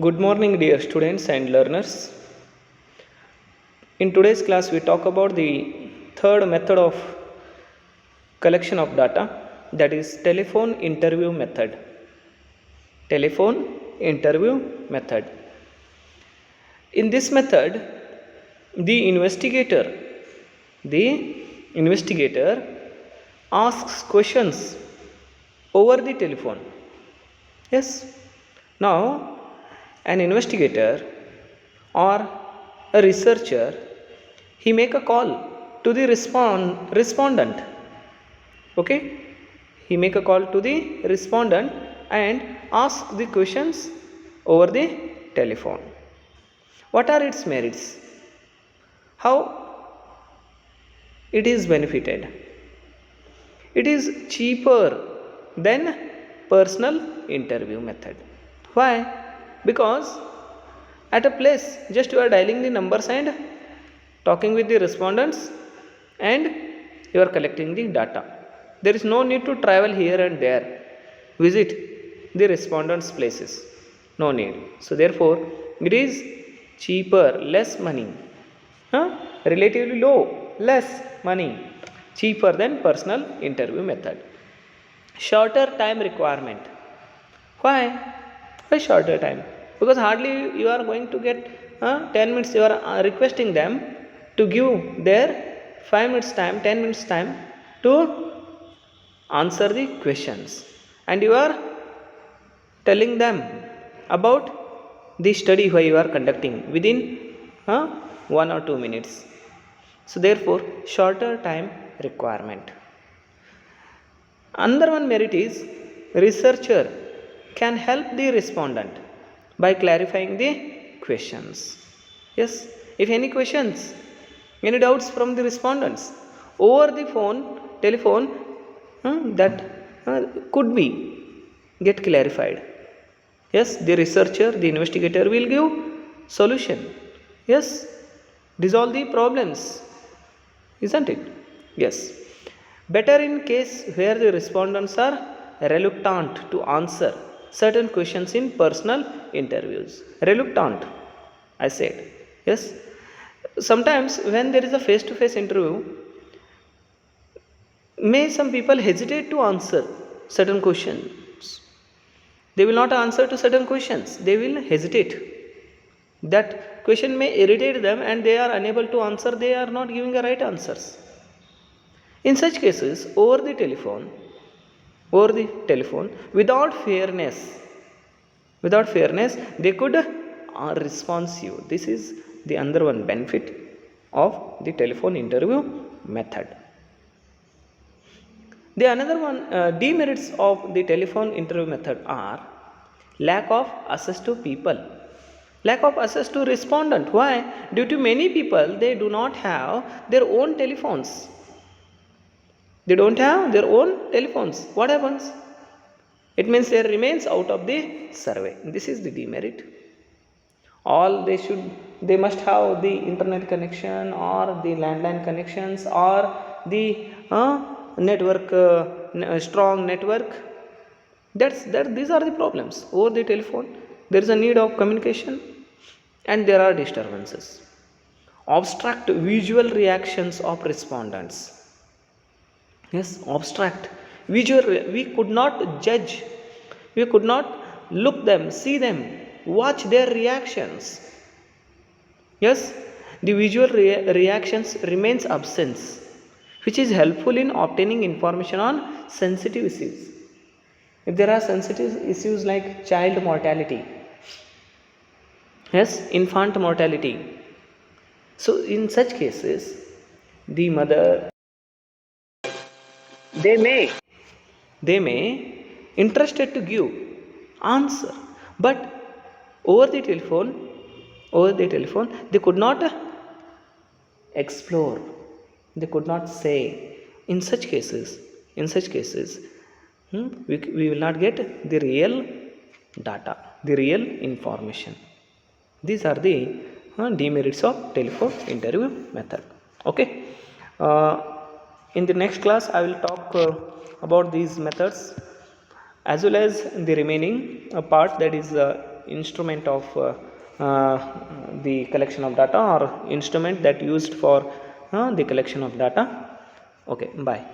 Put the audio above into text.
Good morning, dear students and learners. In today's class, we talk about the third method of collection of data, that is telephone interview method. Telephone interview method. In this method, the investigator asks questions over the telephone. Yes. Now, an investigator or a researcher, he make a call to the respondent. Okay, he make a call to the respondent and ask the questions over the telephone. What are its merits? How it is benefited? It is cheaper than personal interview method. Why? Because at a place just you are dialing the numbers and talking with the respondents and you are collecting the data. There is no need to travel here and there, visit the respondents' places. No need. So therefore, it is cheaper, less money, relatively low, less money, cheaper than personal interview method. Shorter time requirement. Why? Why shorter time? Because hardly you are going to get 10 minutes. You are requesting them to give their 5 minutes time, 10 minutes time to answer the questions, and you are telling them about the study why you are conducting within 1 or 2 minutes. So therefore, shorter time requirement. Another one merit is researcher can help the respondent by clarifying the questions. Yes, if any questions, any doubts from the respondents over the telephone, that could be get clarified. Yes, the researcher, the investigator will give solution. Yes, resolve the problems, isn't it? Yes. Better in case where the respondents are reluctant to answer certain questions in personal interviews. Reluctant, I said. Yes. Sometimes when there is a face-to-face interview, may some people hesitate to answer certain questions. They will not answer to certain questions. They will hesitate. That question may irritate them and they are unable to answer. They are not giving the right answers. In such cases, over the telephone, without fairness, they could respond you. This is the another one benefit of the telephone interview method. The another one demerits of the telephone interview method are lack of access to people, lack of access to respondent. Why? Due to many people, they do not have their own telephones. They don't have their own telephones. What happens? It means they remains out of the survey. This is the demerit. All they must have the internet connection or the landline connections or the network, strong network. These are the problems. Over the telephone, there is a need of communication and there are disturbances. Abstract visual reactions of respondents. Yes, abstract visual. We could not judge, we could not look them, see them, watch their reactions. Yes, the visual reactions remains absent, which is helpful in obtaining information on sensitive issues. If there are sensitive issues like child mortality, yes, infant mortality, so in such cases, the mother, they may interested to give answer, but over the telephone they could not explore, they could not say. In such cases, we will not get the real data, the real information. These are the demerits of telephone interview method. Okay. In the next class, I will talk about these methods as well as the remaining part, that is instrument of the collection of data or instrument that used for the collection of data. Okay, bye.